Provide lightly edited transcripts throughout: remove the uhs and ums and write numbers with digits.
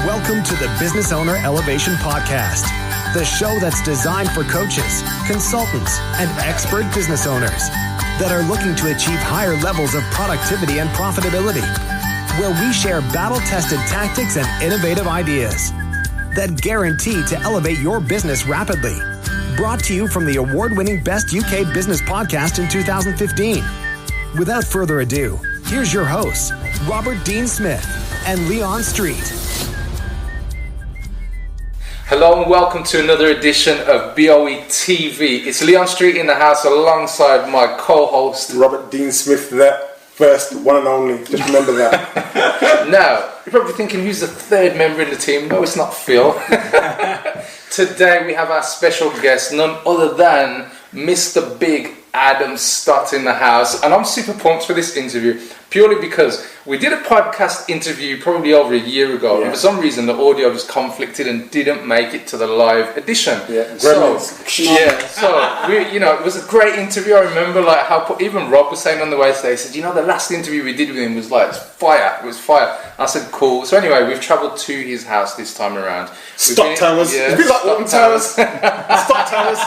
Welcome to the Business Owner Elevation Podcast, the show that's designed for coaches, consultants, and expert business owners that are looking to achieve higher levels of productivity and profitability, where we share battle-tested tactics and innovative ideas that guarantee to elevate your business rapidly. Brought to you from the award-winning Best UK Business Podcast in 2015. Without further ado, here's your hosts, Robert Dean Smith and Leon Street. Hello and welcome to another edition of BOE TV. It's Leon Street in the house alongside my co-host Robert Dean Smith, the first, one and only. Just remember that. Now, you're probably thinking, who's the third member in the team? No, it's not Phil. Today we have our special guest, none other than Mr. Big Adam Stott in the house. And I'm super pumped for this interview, purely because we did a podcast interview probably over a year ago, and for some reason the audio just conflicted and didn't make it to the live edition. So it was a great interview. I remember like how even Rob was saying on the way today, he said, the last interview we did with him was like fire. It was fire. I said, cool. So anyway, we've travelled to his house this time around. Stott Towers. Yeah, it's a bit like Alton Towers. Stott Towers.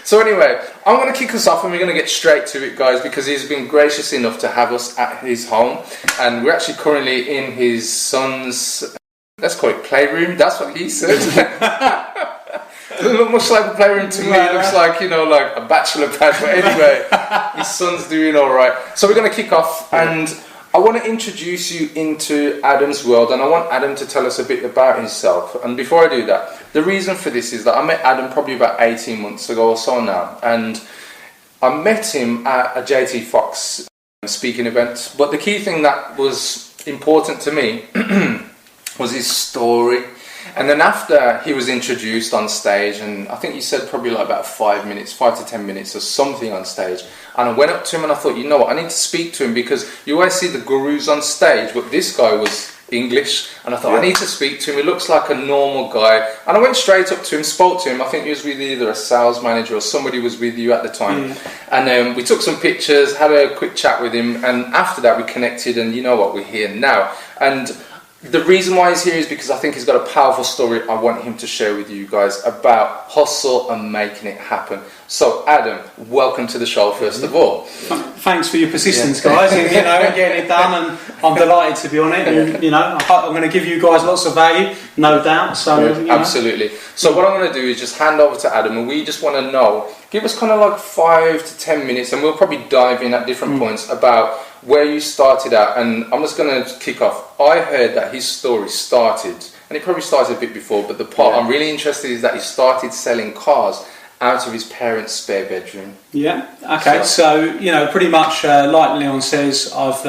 So anyway, I'm going to kick us off and we're going to get straight to it, guys, because he's been gracious enough to have us at his home. And we're actually currently in his son's, let's call it playroom. That's what he said. Doesn't look much like a playroom to me. It looks like, like a bachelor pad. But anyway, his son's doing all right. So we're going to kick off and I want to introduce you into Adam's world, and I want Adam to tell us a bit about himself. And before I do that, the reason for this is that I met Adam probably about 18 months ago or so now, and I met him at a JT Fox speaking event. But the key thing that was important to me was his story. And then after he was introduced on stage, and I think he said probably like about 5 to 10 minutes or something on stage, and I went up to him and I thought, I need to speak to him, because you always see the gurus on stage, but this guy was English, and I thought, I need to speak to him. He looks like a normal guy. And I went straight up to him, spoke to him. I think he was with either a sales manager or somebody was with you at the time. And we took some pictures, had a quick chat with him, and after that we connected, and we're here now. And the reason why he's here is because I think he's got a powerful story I want him to share with you guys about hustle and making it happen. So, Adam, welcome to the show, first of all. Thanks for your persistence, guys, in getting it done, and I'm delighted to be on it. And, I'm going to give you guys lots of value, no doubt. So, Absolutely. So, what I'm going to do is just hand over to Adam, and we just want to know, give us kind of like 5 to 10 minutes, and we'll probably dive in at different points about where you started out. And I'm just going to kick off. I heard that his story started, and it probably started a bit before, but the part I'm really interested in is that he started selling cars out of his parents' spare bedroom. Yeah, okay. So pretty much like Leon says, I've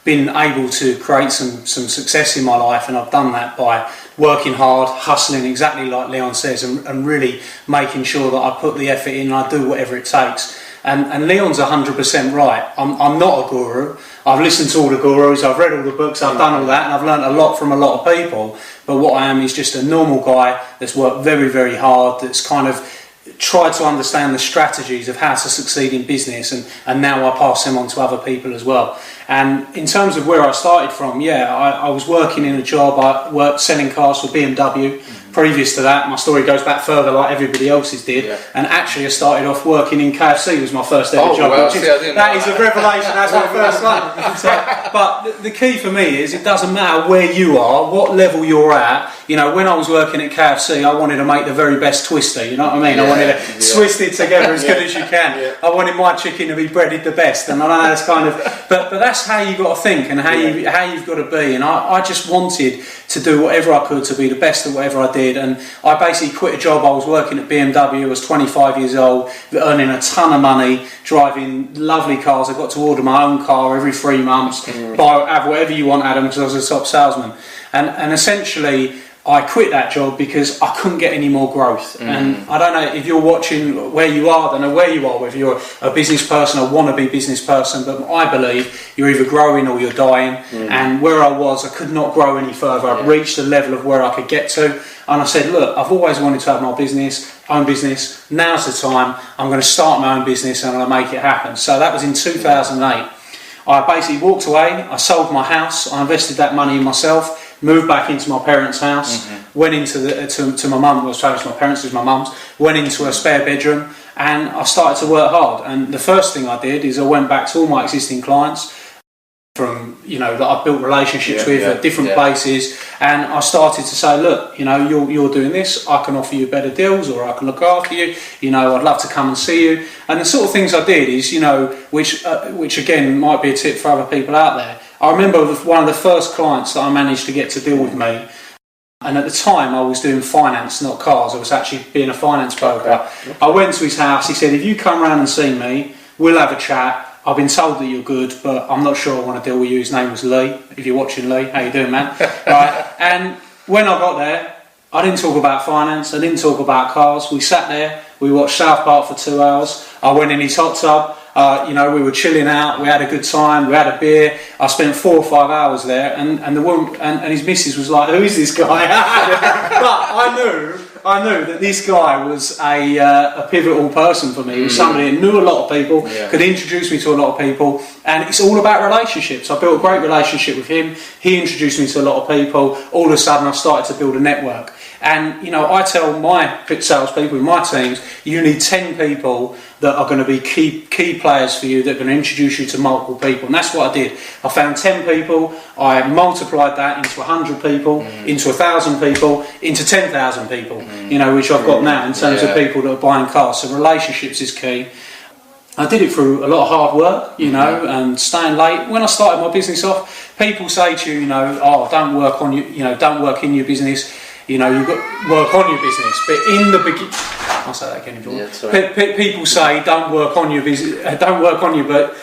been able to create some success in my life, and I've done that by working hard, hustling exactly like Leon says, and really making sure that I put the effort in and I do whatever it takes. And Leon's 100% right. I'm not a guru. I've listened to all the gurus, I've read all the books, I've done all that, and I've learned a lot from a lot of people. But what I am is just a normal guy that's worked very, very hard, that's kind of tried to understand the strategies of how to succeed in business, and now I pass them on to other people as well. And in terms of where I started from, I was working in a job. I worked selling cars for BMW. Previous to that, my story goes back further, like everybody else's did. And actually, I started off working in KFC. Was my first ever job. Well, that is a revelation. That's my first one. But the key for me is, it doesn't matter where you are, what level you're at. When I was working at KFC, I wanted to make the very best twister. You know what I mean? I wanted to twist it together as good as you can. I wanted my chicken to be breaded the best, and I know that's kind of. But that's how you got to think, and how you've got to be. And I just wanted to do whatever I could to be the best at whatever I did. And I basically quit a job. I was working at BMW. I was 25 years old, earning a ton of money, driving lovely cars. I got to order my own car every 3 months. Have whatever you want, Adam, because I was a top salesman. And essentially, I quit that job because I couldn't get any more growth. And I don't know if you're watching where you are, I don't know where you are, whether you're a business person or wannabe business person, but I believe you're either growing or you're dying. And where I was, I could not grow any further. I'd reached the level of where I could get to. And I said, look, I've always wanted to have my own business. Now's the time. I'm going to start my own business and I'm going to make it happen. So that was in 2008. I basically walked away. I sold my house. I invested that money in myself. moved back into my parents' house, went into to my mum, was travelling to my parents, it was my mum's, went into a spare bedroom, and I started to work hard. And the first thing I did is I went back to all my existing clients from, that I've built relationships with at different places, and I started to say, look, you're doing this, I can offer you better deals, or I can look after you, I'd love to come and see you. And the sort of things I did is, which again might be a tip for other people out there. I remember one of the first clients that I managed to get to deal with me, and at the time I was doing finance, not cars. I was actually being a finance broker. I went to his house. He said, if you come round and see me, we'll have a chat. I've been told that you're good, but I'm not sure I want to deal with you. His name was Lee. If you're watching, Lee, how you doing, man? Right. And when I got there, I didn't talk about finance. I didn't talk about cars. We sat there. We watched South Park for 2 hours. I went in his hot tub. We were chilling out. We had a good time. We had a beer. I spent 4 or 5 hours there, and the woman and his missus was like, "Who is this guy?" But I knew that this guy was a pivotal person for me. He was somebody that knew a lot of people, could introduce me to a lot of people, and it's all about relationships. I built a great relationship with him. He introduced me to a lot of people. All of a sudden, I started to build a network. And I tell my salespeople in my teams, you need 10 people that are going to be key players for you, that are going to introduce you to multiple people. And that's what I did. I found 10 people, I multiplied that into 100 people, into 1,000 people, into 10,000 people, which I've got now in terms of people that are buying cars. So relationships is key. I did it through a lot of hard work, and staying late. When I started my business off, people say to you, don't work on don't work in your business. You've got to work on your business, but in the beginning, I'll say that again. People say don't work on your business, but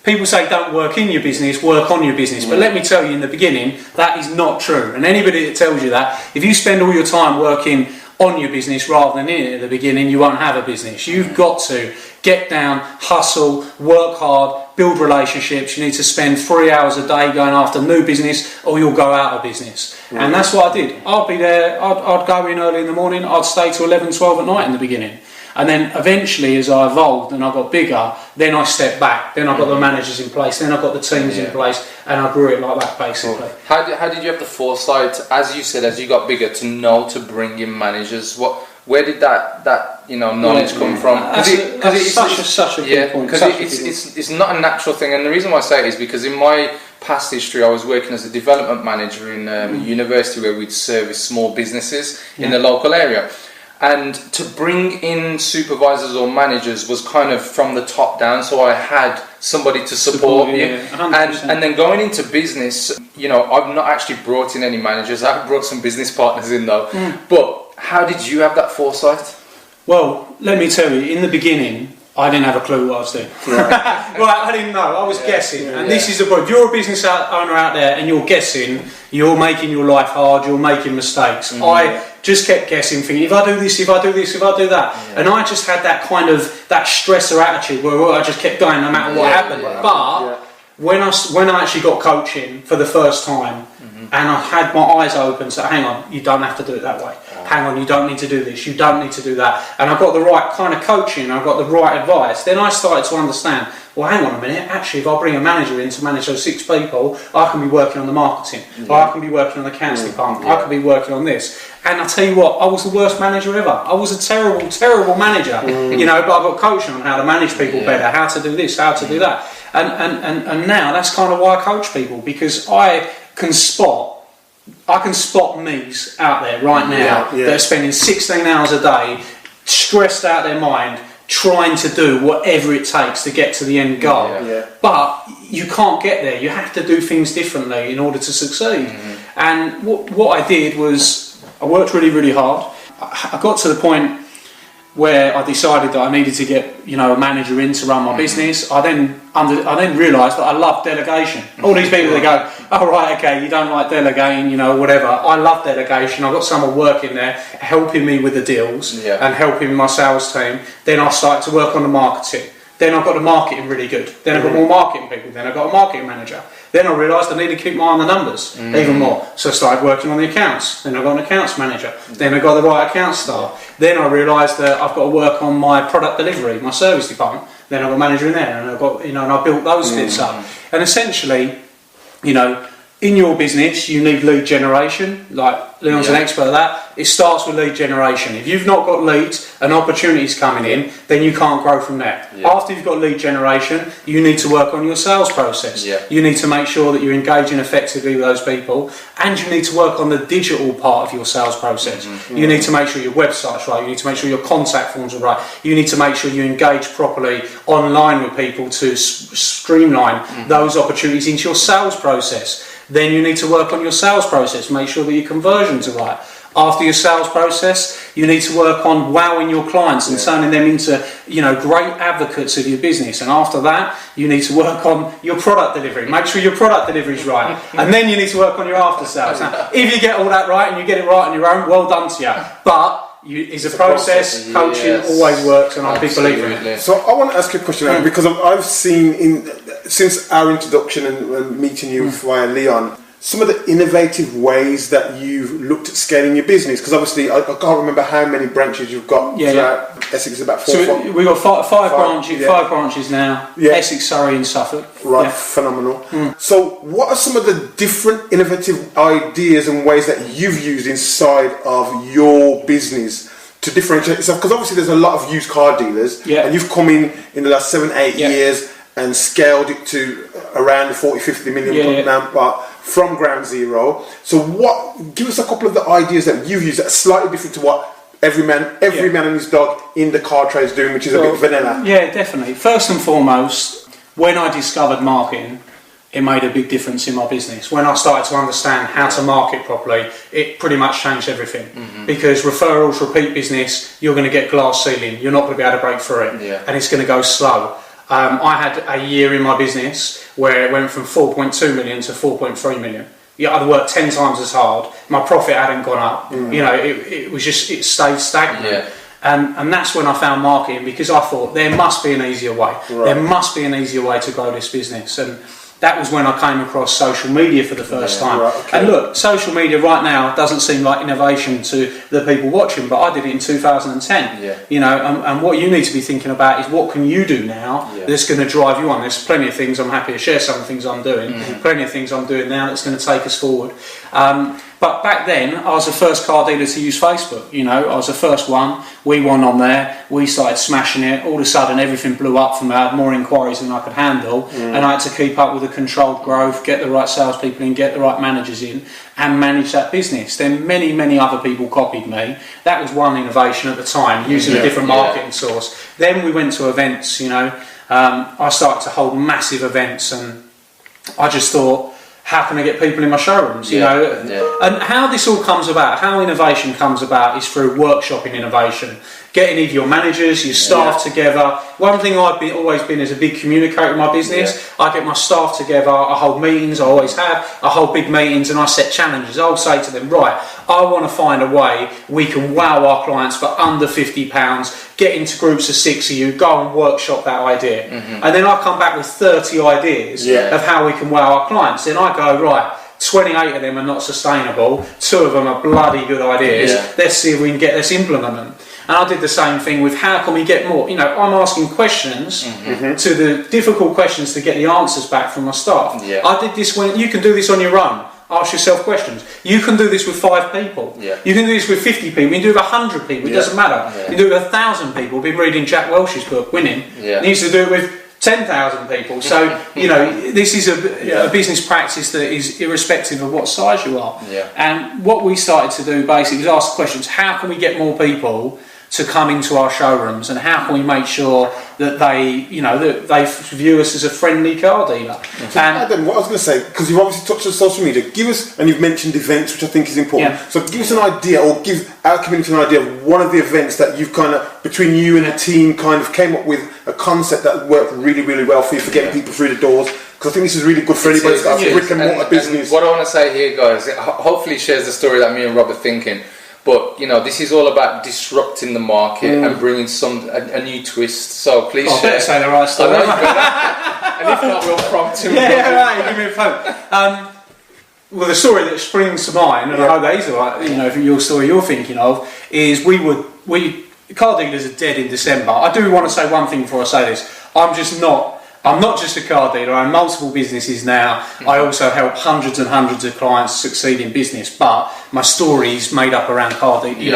people say don't work in your business, work on your business. But let me tell you, in the beginning, that is not true. And anybody that tells you that, if you spend all your time working on your business rather than in it at the beginning, you won't have a business. You've got to get down, hustle, work hard, build relationships. You need to spend 3 hours a day going after new business, or you'll go out of business. And that's what I did. I'd be there, I'd go in early in the morning, I'd stay till 11, 12 at night in the beginning. And then eventually, as I evolved and I got bigger, then I stepped back. Then I got the managers in place. Then I got the teams in place, and I grew it like that, basically. How did you have the foresight, as you said, as you got bigger, to know to bring in managers? Where did that knowledge come from? It's such a good point. Because it's not a natural thing, and the reason why I say it is because in my past history, I was working as a development manager in a university where we'd service small businesses in the local area. And to bring in supervisors or managers was kind of from the top down, so I had somebody to support you. And then going into business, I've not actually brought in any managers. I've brought some business partners in though. But how did you have that foresight? Well, let me tell you, in the beginning, I didn't have a clue what I was doing. I didn't know. I was guessing. And this is the point. If you're a business owner out there and you're guessing, you're making your life hard, you're making mistakes. I just kept guessing, thinking, if I do this, if I do this, if I do that. And I just had that kind of, that stressor attitude where I just kept going no matter what happened. But when I actually got coaching for the first time, and I had my eyes open, so hang on, you don't have to do it that way. Hang on, you don't need to do this, you don't need to do that. And I got the right kind of coaching, I got the right advice. Then I started to understand, well, hang on a minute, actually, if I bring a manager in to manage those 6 people, I can be working on the marketing, I can be working on the accounts department, I can be working on this. And I tell you what, I was the worst manager ever. I was a terrible, terrible manager, but I got coaching on how to manage people better, how to do this, how to do that. And now that's kind of why I coach people, because I can spot me's out there right now that are spending 16 hours a day stressed out their mind trying to do whatever it takes to get to the end goal. But you can't get there. You have to do things differently in order to succeed. And what I did was I worked really, really hard. I got to the point where I decided that I needed to get a manager in to run my business. I then realised that I love delegation. All these people that go, oh right, okay, you don't like delegating, whatever. I love delegation. I've got someone working there helping me with the deals and helping my sales team. Then I started to work on the marketing. Then I got the marketing really good. Then I got more marketing people. Then I got a marketing manager. Then I realised I needed to keep my eye on the numbers even more. So I started working on the accounts. Then I got an accounts manager. Then I got the right account staff. Then I realised that I've got to work on my product delivery, my service department. Then I got a manager in there, and I got and I built those bits up. And essentially, it in your business, you need lead generation. Like Leon's an expert at that. It starts with lead generation. If you've not got leads and opportunities coming in, then you can't grow from there. After you've got lead generation, you need to work on your sales process. You need to make sure that you're engaging effectively with those people, and you need to work on the digital part of your sales process. You need to make sure your website's right. You need to make sure your contact forms are right. You need to make sure you engage properly online with people to streamline those opportunities into your sales process. Then you need to work on your sales process, make sure that your conversions are right. After your sales process, you need to work on wowing your clients and turning them into, great advocates of your business. And after that, you need to work on your product delivery. Make sure your product delivery is right. And then you need to work on your after sales. Now, if you get all that right and you get it right on your own, well done to you. But it's a process. Coaching always works, and I'm a big believer in it. So I want to ask you a question, because I've seen since our introduction and meeting you via Leon, some of the innovative ways that you've looked at scaling your business. Because obviously, I can't remember how many branches you've got. Essex is about 4. So we've got five branches now. Essex, Surrey, and Suffolk. Right, phenomenal. So, what are some of the different innovative ideas and ways that you've used inside of your business to differentiate yourself? Because obviously, there's a lot of used car dealers, and you've come in the last 7-8 years and scaled it to around the 40-50 million now, but from ground zero. So, give us a couple of the ideas that you've used that are slightly different to what every man and his dog in the car trade is doing, which is a bit vanilla. Yeah, definitely. First and foremost, when I discovered marketing, it made a big difference in my business. When I started to understand how to market properly, it pretty much changed everything. Because referrals, repeat business, you're going to get glass ceiling. You're not going to be able to break through it, and it's going to go slow. I had a year in my business where it went from 4.2 million to 4.3 million. I'd worked 10 times as hard. My profit hadn't gone up. It stayed stagnant. And that's when I found marketing, because I thought there must be an easier way. There must be an easier way to grow this business. And that was when I came across social media for the first time. And look, social media right now doesn't seem like innovation to the people watching, but I did it in 2010. And what you need to be thinking about is, what can you do now that's going to drive you on? There's plenty of things. I'm happy to share some of the things I'm doing. Plenty of things I'm doing now that's going to take us forward. But back then, I was the first car dealer to use Facebook. I was the first one. We won on there. We started smashing it. All of a sudden, everything blew up from there. I had more inquiries than I could handle. And I had to keep up with the controlled growth, get the right salespeople in, get the right managers in, and manage that business. Then many, many other people copied me. That was one innovation at the time, using a different marketing source. Then we went to events. I started to hold massive events, and I just thought, how can I get people in my showrooms? And how this all comes about, how innovation comes about, is through workshopping innovation. Getting either your managers, your staff together. One thing I've always been is a big communicator in my business. I get my staff together, I hold meetings, I always have. I hold big meetings and I set challenges. I'll say to them, right, I want to find a way we can wow our clients for under £50, get into groups of 6 of you, go and workshop that idea. And then I come back with 30 ideas of how we can wow our clients. Then I go, right, 28 of them are not sustainable, 2 of them are bloody good ideas. Let's see if we can let's implement them. And I did the same thing with, how can we get more? I'm asking questions to the difficult questions to get the answers back from my staff. I did this when you can do this on your own. Ask yourself questions. You can do this with 5 people. You can do this with 50 people. You can do it with 100 people. It doesn't matter. You can do it with 1,000 people. I've been reading Jack Welch's book, Winning. He needs to do it with 10,000 people. So, this is a business practice that is irrespective of what size you are. And what we started to do basically was ask questions. How can we get more people to come into our showrooms, and how can we make sure that they view us as a friendly car dealer? And Adam, what I was going to say, because you've obviously touched on social media, give us, and you've mentioned events, which I think is important. So give us an idea, or give our community an idea of one of the events that you've kind of, between you and the team, kind of came up with a concept that worked really, really well for you, for getting people through the doors. Because I think this is really good for anybody that's got a brick and mortar business. What I want to say here, guys, hopefully shares the story that me and Rob are thinking. But this is all about disrupting the market and bringing a new twist. So please share. Better say the right stuff. And if not, we'll prompt him. Give me a phone. Well, the story that springs to mind, and I hope that is right, your story you're thinking of, is car dealers are dead in December. I do want to say one thing before I say this. I'm just not I'm not just a car dealer. I own multiple businesses now. I also help hundreds and hundreds of clients succeed in business. But my story is made up around car dealing.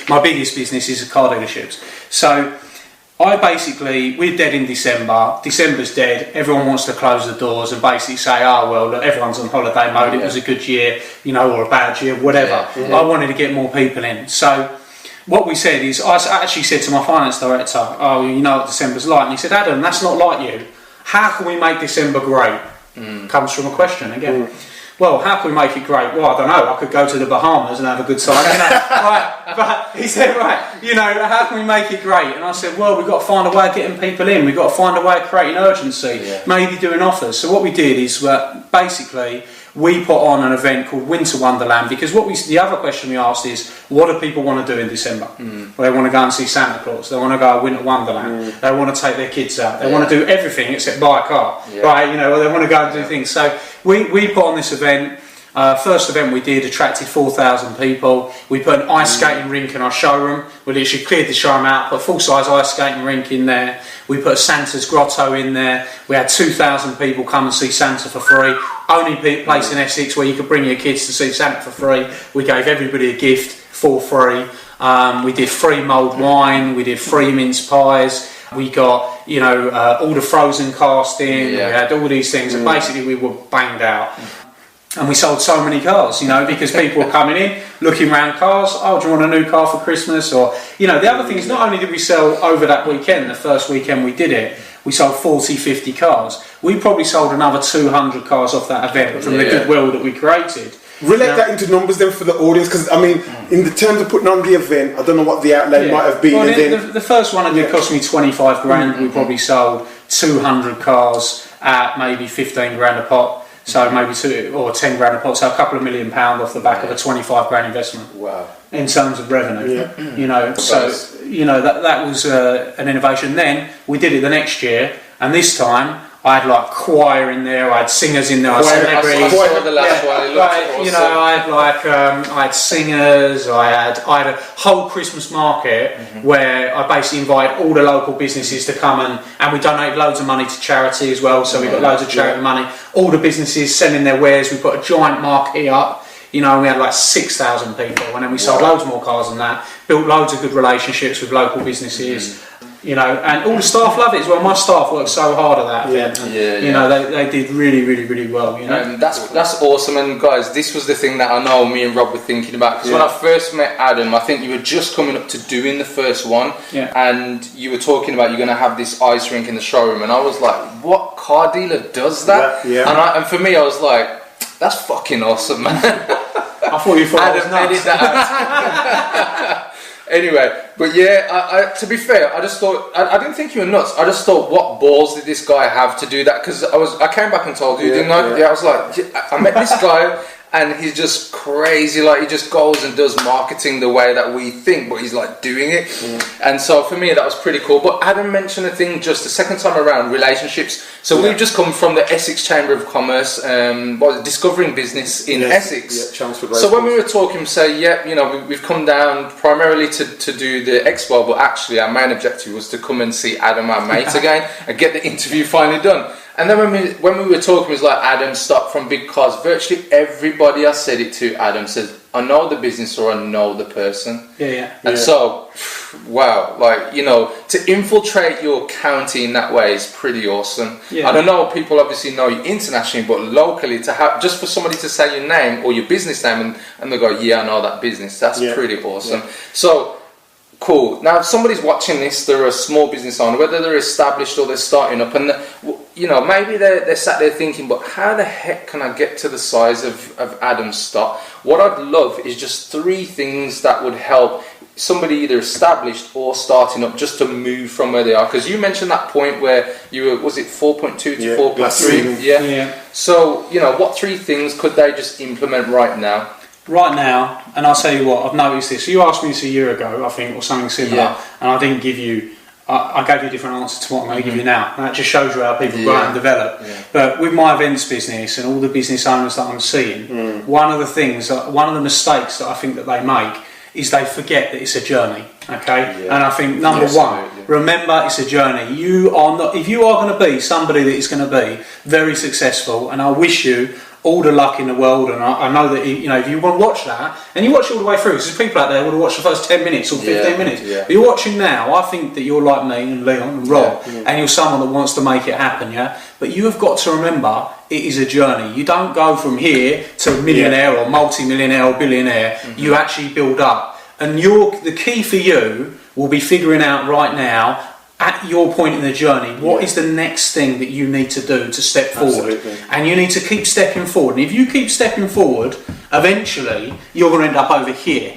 My biggest business is car dealerships. So we're dead in December. December's dead. Everyone wants to close the doors and basically say, oh, well, look, everyone's on holiday mode. It was a good year, or a bad year, whatever. I wanted to get more people in. So what we said is, I actually said to my finance director, oh, you know what December's like? And he said, Adam, that's not like you. How can we make December great? Comes from a question again. Well, how can we make it great? Well, I don't know. I could go to the Bahamas and have a good time. Right? But he said, how can we make it great? And I said, well, we've got to find a way of getting people in. We've got to find a way of creating urgency, maybe doing offers. So what we did is basically we put on an event called Winter Wonderland, because the other question we asked is, what do people want to do in December? Well, they want to go and see Santa Claus. They want to go to Winter Wonderland. They want to take their kids out. They want to do everything except buy a car, right? They want to go and do things. So we put on this event. First event we did attracted 4,000 people. We put an ice skating rink in our showroom. We literally cleared the showroom out, put a full-size ice skating rink in there. We put a Santa's grotto in there. We had 2,000 people come and see Santa for free. Only place in Essex where you could bring your kids to see Santa for free. We gave everybody a gift for free. We did free mulled wine. We did free mince pies. We got, all the frozen casting. We had all these things, and basically we were banged out. And we sold so many cars, because people were coming in, looking around cars. Oh, do you want a new car for Christmas? Or, the other thing is, not only did we sell over that weekend, the first weekend we did it, we sold 40, 50 cars. We probably sold another 200 cars off that event from the goodwill that we created. Relate that into numbers then for the audience, because in the terms of putting on the event, I don't know what the outlay might have been. Well, the first one it cost me 25 grand. We probably sold 200 cars at maybe 15 grand a pop. So maybe 2 or 10 grand a pop, so a couple of £1 million off the back of a 25 grand investment. Wow! In terms of revenue, that was an innovation. Then we did it the next year, and this time I had choir in there, I had singers in there, I had celebrities. I saw the last one. It looked awesome. I had singers, I had a whole Christmas market where I basically invited all the local businesses to come and we donated loads of money to charity as well. So we got loads of charity money. All the businesses sending their wares. We put a giant marquee up. And we had 6,000 people, and then we sold loads more cars than that. Built loads of good relationships with local businesses. And all the staff love it as well. My staff worked so hard at that event. They did really, really, really well. And that's awesome. And guys, this was the thing that I know me and Rob were thinking about, because when I first met Adam, I think you were just coming up to doing the first one, and you were talking about you're going to have this ice rink in the showroom, and I was like, what car dealer does that? And for me, I was like, that's fucking awesome, man. I thought you thought Adam edited that out. Anyway, but to be fair, I just thought, I didn't think you were nuts. I just thought, what balls did this guy have to do that? Because I came back and told you, didn't I? I was like, I met this guy, and he's just crazy. He just goes and does marketing the way that we think, but he's doing it. And so for me, that was pretty cool. But Adam mentioned a thing just the second time around, relationships. So we've just come from the Essex Chamber of Commerce, discovering business in Essex. So when we were talking, we've come down primarily to do the expo, but actually our main objective was to come and see Adam, our mate, again, and get the interview finally done. And then when we were talking, it was Adam, Stott from Big Cars. Virtually everybody I said it to, Adam says, I know the business or I know the person. And so, wow, to infiltrate your county in that way is pretty awesome. I don't know, people obviously know you internationally, but locally, to have just for somebody to say your name or your business name and they go, I know that business, that's pretty awesome. So, cool. Now, if somebody's watching this, they're a small business owner, whether they're established or they're starting up, and maybe they're sat there thinking, but how the heck can I get to the size of Adam Stott? What I'd love is just 3 things that would help somebody either established or starting up just to move from where they are. Because you mentioned that point where you were, was it 4.2 to 4.3? So, what 3 things could they just implement right now? Right now, and I'll tell you what, I've noticed this. You asked me this a year ago, I think, or something similar, and I didn't give you, I gave you a different answer to what I'm going to give you now. And that just shows you how people grow and develop. But with my events business and all the business owners that I'm seeing, one of the mistakes that I think that they make is they forget that it's a journey. Okay, and I think number one, remember it's a journey. You are not. If you are going to be somebody that is going to be very successful, and I wish you all the luck in the world, and I know that if you want to watch that, and you watch it all the way through, because there's people out there who will watch the first 10 minutes or 15 minutes. But you're watching now. I think that you're like me and Leon and Rob, and you're someone that wants to make it happen. But you have got to remember it is a journey. You don't go from here to a millionaire or multi-millionaire or billionaire. You actually build up. And the key for you will be figuring out right now, at your point in the journey, what is the next thing that you need to do to step forward? And you need to keep stepping forward. And if you keep stepping forward, eventually you're going to end up over here.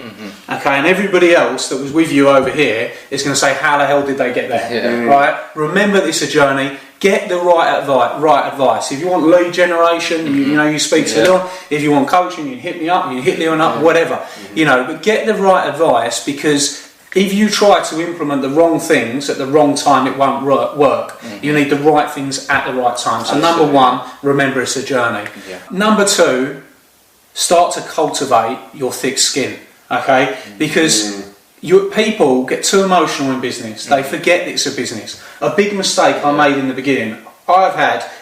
Okay, and everybody else that was with you over here is going to say, how the hell did they get there? Right? Remember, this is a journey. Get the right advice. If you want lead generation, you speak to Leon. If you want coaching, you hit me up, you hit Leon up, whatever. But get the right advice, because if you try to implement the wrong things at the wrong time, it won't work. You need the right things at the right time. So number one, remember it's a journey. Number two, start to cultivate your thick skin. Okay, because people get too emotional in business. They forget it's a business. A big mistake I made in the beginning.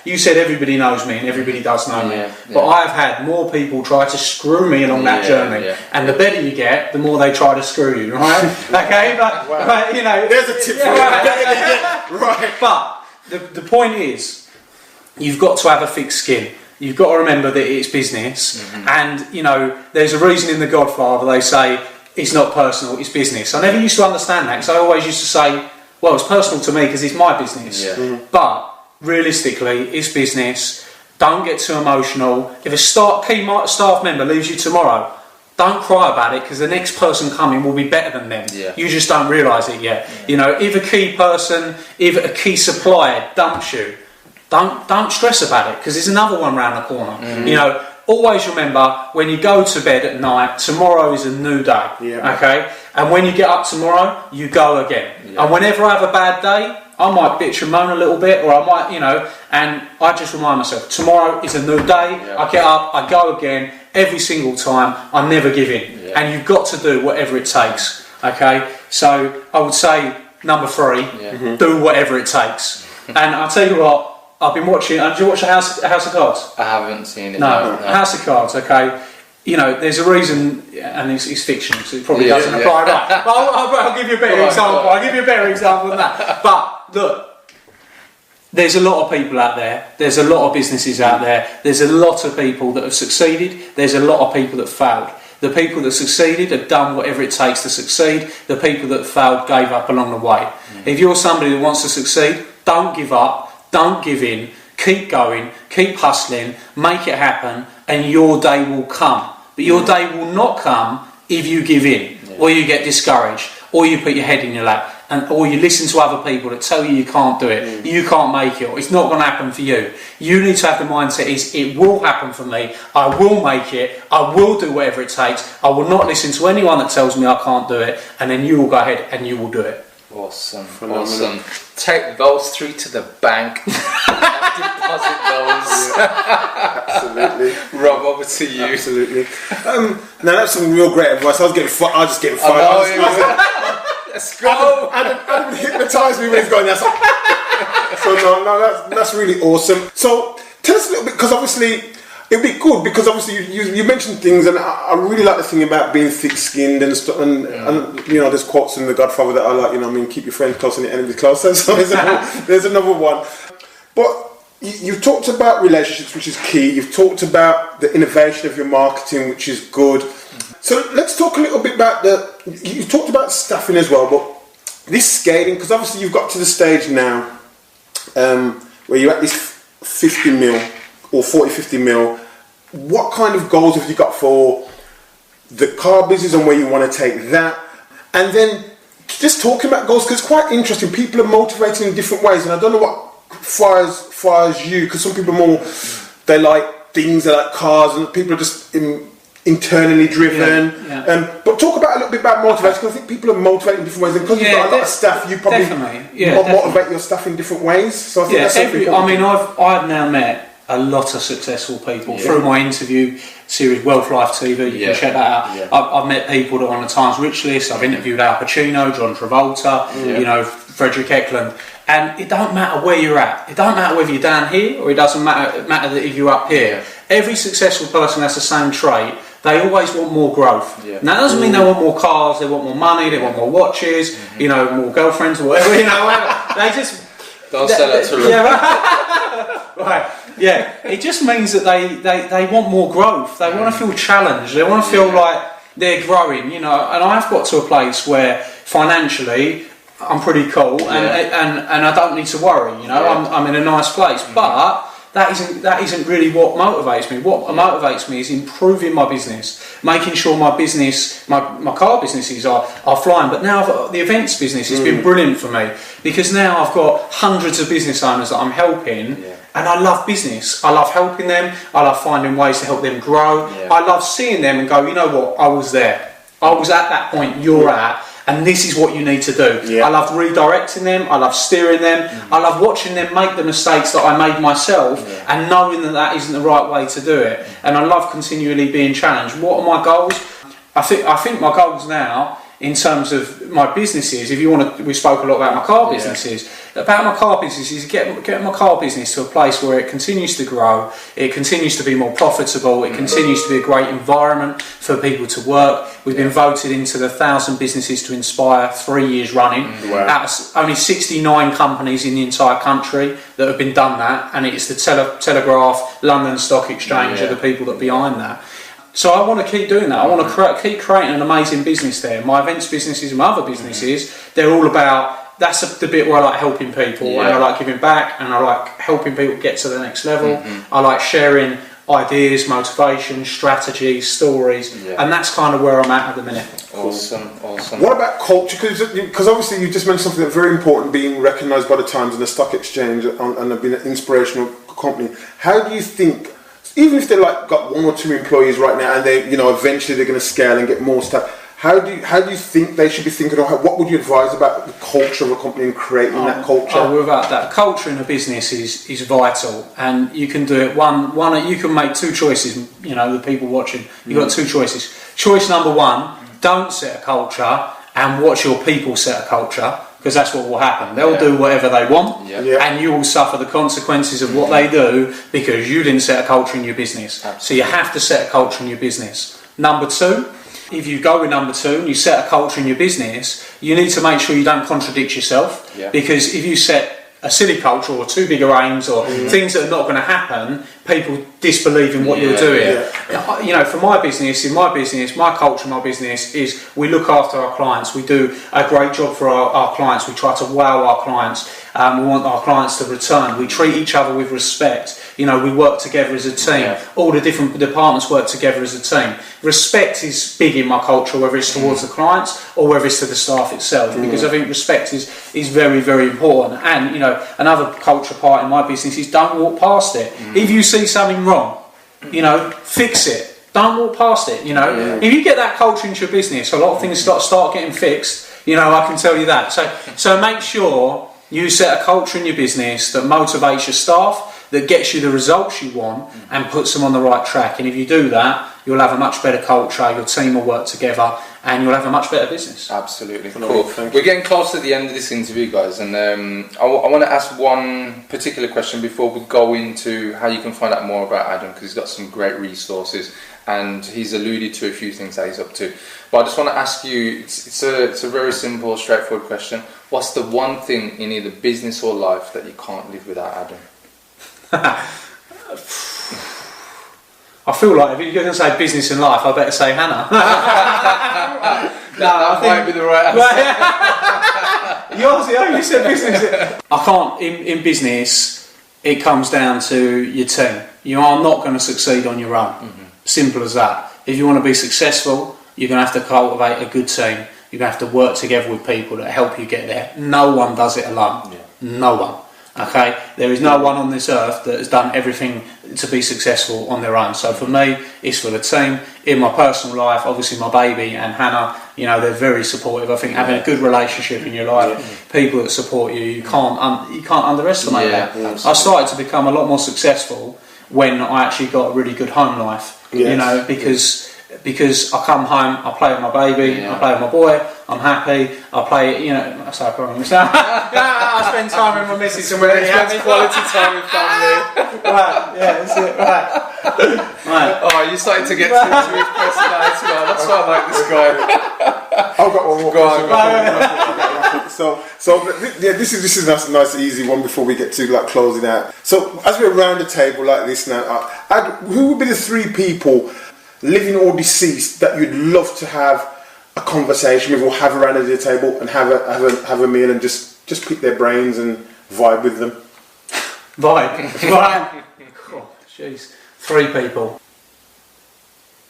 You said everybody knows me and everybody does know me, but I've had more people try to screw me along that journey, and the better you get, the more they try to screw you, right? Okay, but there's a tip for you. Right. But the point is, you've got to have a thick skin. You've got to remember that it's business, and there's a reason in The Godfather they say it's not personal, it's business. I never used to understand that, because I always used to say, well, it's personal to me because it's my business, but realistically, it's business. Don't get too emotional. If a key staff member leaves you tomorrow, don't cry about it, because the next person coming will be better than them. You just don't realise it yet. If a key supplier dumps you, don't stress about it, because there's another one round the corner. Always remember, when you go to bed at night, tomorrow is a new day. Okay, and when you get up tomorrow, you go again. And whenever I have a bad day, I might bitch and moan a little bit, or I might, and I just remind myself, tomorrow is a new day. I get up, I go again, every single time. I never give in, and you've got to do whatever it takes. Okay, so I would say number three, do whatever it takes. And I'll tell you what, I've been watching. Did you watch House of Cards? I haven't seen it. No, House of Cards. Okay. There's a reason, and it's fiction, so it probably doesn't apply. Right. But I'll give you a better example. I'll give you a better example than that. But look, there's a lot of people out there. There's a lot of businesses out there. There's a lot of people that have succeeded. There's a lot of people that failed. The people that succeeded have done whatever it takes to succeed. The people that failed gave up along the way. If you're somebody that wants to succeed, don't give up. Don't give in. Keep going. Keep hustling. Make it happen. And your day will come. But your day will not come if you give in, or you get discouraged, or you put your head in your lap, or you listen to other people that tell you can't do it, you can't make it, or it's not going to happen for you. You need to have the mindset it will happen for me, I will make it, I will do whatever it takes, I will not listen to anyone that tells me I can't do it, and then you will go ahead and you will do it. Awesome. Take those three to the bank. Deposit those. Absolutely. Rob, over to you. Absolutely. Now that's some real great advice. I was just getting fired. Let's go. Adam hypnotised me when he's going there. So that's really awesome. So tell us a little bit, because obviously it'd be good, because obviously you mentioned things, and I really like the thing about being thick-skinned and stuff. And there's quotes in The Godfather that I like. Keep your friends close and your enemies closer. So there's another one. But you've talked about relationships, which is key. You've talked about the innovation of your marketing, which is good. So let's talk a little bit about you talked about staffing as well, but this scaling, because obviously you've got to the stage now where you're at this 50 mil or 50 mil. What kind of goals have you got for the car business and where you want to take that? And then just talking about goals, because it's quite interesting. People are motivated in different ways, and I don't know what fires you, because some people they like things, they like cars, and people are just internally driven. But talk about a little bit about motivation, because I think people are motivated in different ways, and because you've got a lot of staff, you probably motivate your staff in different ways. So I think that's something. I've now met a lot of successful people through my interview series, Wealth Life TV. You can check that out. Yeah. I've met people that are on the Times Rich list. I've interviewed Al Pacino, John Travolta, you know, Frederick Eklund. And it don't matter where you're at. It don't matter whether you're down here or it doesn't matter that if you're up here. Yeah. Every successful person has the same trait. They always want more growth. Yeah. Now, that doesn't mean they want more cars, they want more money, they want more watches, you know, more girlfriends or whatever, you know, whatever. They just... Don't sell that to them. Yeah, right. Yeah, it just means that they want more growth. They want to feel challenged. They want to feel like they're growing, you know. And I've got to a place where financially I'm pretty cool and I don't need to worry, you know. I'm in a nice place. But that isn't really what motivates me. What motivates me is improving my business, making sure my business, my car businesses are flying. But now the events business has been brilliant for me, because now I've got hundreds of business owners that I'm helping, and I love business. I love helping them. I love finding ways to help them grow. I love seeing them and go, you know what, I was there. I was at that point you're at. And this is what you need to do. Yeah. I love redirecting them. I love steering them. I love watching them make the mistakes that I made myself and knowing that isn't the right way to do it. And I love continually being challenged. What are my goals? I think my goals now, in terms of my businesses, if you want to, we spoke a lot about my car businesses. About my car businesses, get my car business to a place where it continues to grow, it continues to be more profitable, it continues to be a great environment for people to work. We've been voted into the 1,000 businesses to inspire 3 years running. Out of only 69 companies in the entire country that have been done that, and it's the Telegraph, London Stock Exchange are the people that are behind that. So I want to keep doing that. I want to keep creating an amazing business there. My events businesses and my other businesses, they're all about, that's the bit where I like helping people and I like giving back and I like helping people get to the next level. I like sharing ideas, motivation, strategies, stories, and that's kind of where I'm at the minute. Awesome. What about culture? Because obviously you just mentioned something that's very important, being recognised by the Times and the Stock Exchange and being an inspirational company. How do you think, even if they're like got 1 or 2 employees right now and they, you know, eventually they're going to scale and get more stuff, how do you think they should be thinking, or what would you advise about the culture of a company and creating that culture? Without that, culture in a business is vital, and you can do it one. You can make 2 choices. You know, the people watching, you've got 2 choices. Choice number 1: don't set a culture and watch your people set a culture, because that's what will happen. They'll do whatever they want, and you will suffer the consequences of what they do because you didn't set a culture in your business. Absolutely. So you have to set a culture in your business. Number 2. If you go with number 2 and you set a culture in your business, you need to make sure you don't contradict yourself. Because if you set a silly culture or too big aims or things that are not going to happen, people disbelieve in what you're doing. You know, for my business, my culture in my business is we look after our clients. We do a great job for our clients. We try to wow our clients. We want our clients to return. We treat each other with respect. You know, we work together as a team. All the different departments work together as a team. Respect is big in my culture, whether it's towards the clients or whether it's to the staff itself, because I think respect is very, very important. And, you know, another culture part in my business is don't walk past it. If you see something wrong, you know, fix it. Don't walk past it, you know. If you get that culture into your business, a lot of things start getting fixed, you know, I can tell you that. So make sure you set a culture in your business that motivates your staff, that gets you the results you want and puts them on the right track. And if you do that, you'll have a much better culture, your team will work together, and you'll have a much better business. Absolutely. Cool. We're getting close to the end of this interview, guys, and I want to ask one particular question before we go into how you can find out more about Adam, because he's got some great resources and he's alluded to a few things that he's up to. But I just want to ask you, it's a very simple, straightforward question. What's the one thing in either business or life that you can't live without Adam? I feel like if you're going to say business and life, I better say Hannah. that might be the right answer. You said business. I can't, in business, it comes down to your team. You are not going to succeed on your own. Simple as that. If you want to be successful, you're going to have to cultivate a good team. You're going to have to work together with people that help you get there. No one does it alone. No one. Okay, there is no one on this earth that has done everything to be successful on their own. So for me, it's for the team. In my personal life, obviously my baby and Hannah, you know, they're very supportive. I think having a good relationship in your life, people that support you, you can't underestimate that. I started to become a lot more successful when I actually got a really good home life. You know, because I come home, I play with my baby, I play with my boy, I'm happy, I play, you know, that's our problem. I spend time with my missus and we're really happy. Quality time with family. Right, that's it, right. Oh, you're starting to get into his personality now. That's why I like this guy. I've got one more question. This is a nice easy one before we get to like closing out. So as we're around the table like this now, who would be the 3 people, living or deceased, that you'd love to have a conversation with or have around the table and have a meal and just pick their brains and vibe with them? Vibe? Oh, jeez. 3 people.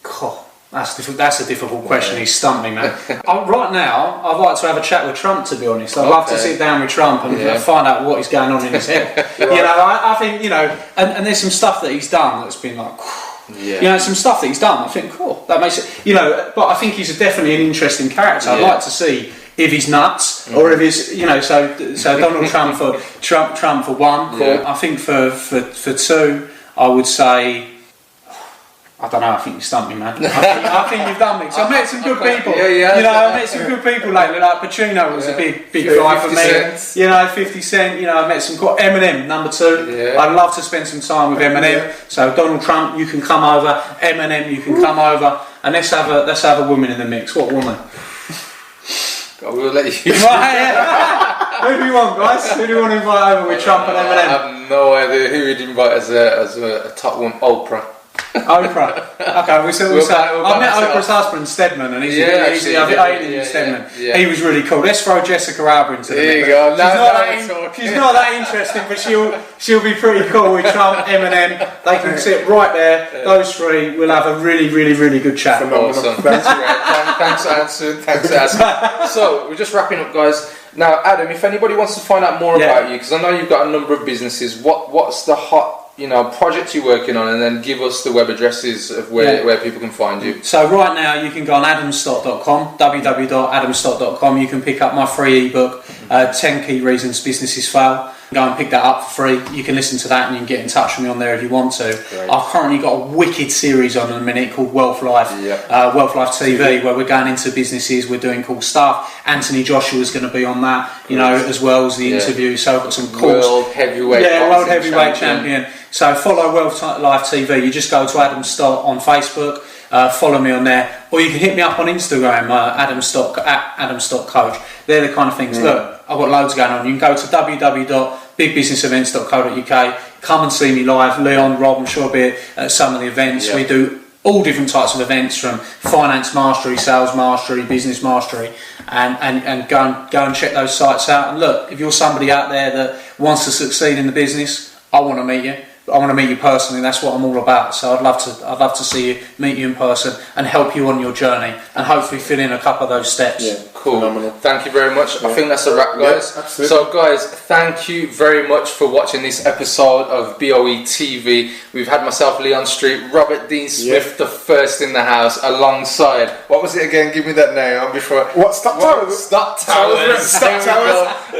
God, that's a difficult question. He stumped me, man. Right now, I'd like to have a chat with Trump, to be honest. I'd love to sit down with Trump and find out what is going on in his head. You know, I think, you know, and there's some stuff that he's done that's been like, you know, some stuff that he's done, I think, cool, that makes it, you know, but I think he's definitely an interesting character. I'd like to see if he's nuts or if he's, you know, so Donald Trump for 1. Cool. I think for 2, I would say, I don't know, I think you stumped me, man. I think you've done me. So I've met some good people. You know, I've met some good people lately. Like Pacino was a big guy for me. You know, 50 Cent. You know, I've met some good Eminem, number 2. I'd love to spend some time with Eminem. So Donald Trump, you can come over. Eminem, you can come over. And let's have a woman in the mix. What woman? God, we'll let you. Who do you want, guys? Who do you want to invite over with Trump and Eminem? I have no idea who we'd invite as a top one. Oprah. Oprah. Okay, we'll say. I met Oprah's husband, Stedman, and he's Stedman. Yeah. He was really cool. Let's throw Jessica Alba into the mix. There you go. She's not that interesting, but she'll be pretty cool with Trump, Eminem. They can sit right there. Those 3. We'll have a really, really, really good chat. Awesome. Thanks, Anson. So we're just wrapping up, guys. Now, Adam, if anybody wants to find out more about you, because I know you've got a number of businesses, what's the hot, you know, project you're working on, and then give us the web addresses of where people can find you. So right now you can go on adamstott.com, www.adamstott.com. You can pick up my free ebook, 10 Key Reasons Businesses Fail. Go and pick that up for free. You can listen to that and you can get in touch with me on there if you want to. Great. I've currently got a wicked series on at the minute called Wealth Life, Wealth Life TV, where we're going into businesses, we're doing cool stuff. Anthony Joshua's going to be on that, you know, as well as the interview. So I've got some cool World heavyweight champion. So follow Wealth Life TV. You just go to Adam Stott on Facebook, follow me on there, or you can hit me up on Instagram, Adam Stott Coach. They're the kind of things. Look, I've got loads going on. You can go to www.bigbusinessevents.co.uk. Come and see me live. Leon, Rob, I'm sure I'll be at some of the events. We do all different types of events, from finance mastery, sales mastery, business mastery, and go and check those sites out. And look, if you're somebody out there that wants to succeed in the business, I want to meet you. I want to meet you personally. That's what I'm all about. So I'd love to see you, meet you in person, and help you on your journey, and hopefully fill in a couple of those steps. Yeah, cool. Phenomenal. Thank you very much. I think that's a wrap, guys. Yeah, absolutely. So, guys, thank you very much for watching this episode of BOE TV. We've had myself, Leon Street, Robert Dean Smith, the first in the house, alongside, what was it again? Give me that name before. What? Stott Towers. Stott Towers.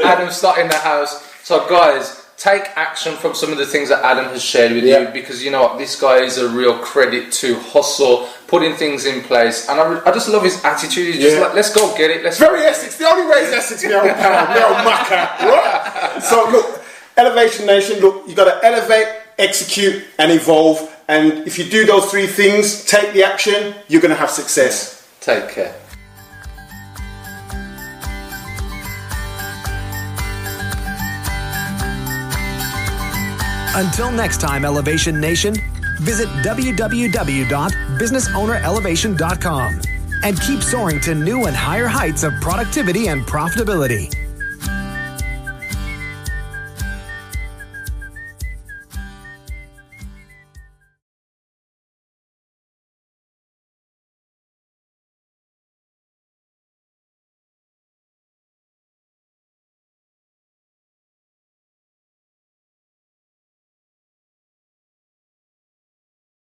Adam Stott in the house. So, guys, take action from some of the things that Adam has shared with you, because you know what, this guy is a real credit to hustle, putting things in place, and I just love his attitude. He's just like, let's go get it. Very Essex. The only way is Essex, me old pal, me old macker. Right? So look, Elevation Nation, look, you got to elevate, execute, and evolve. And if you do those 3 things, take the action, you're going to have success. Take care. Until next time, Elevation Nation, visit www.businessownerelevation.com and keep soaring to new and higher heights of productivity and profitability.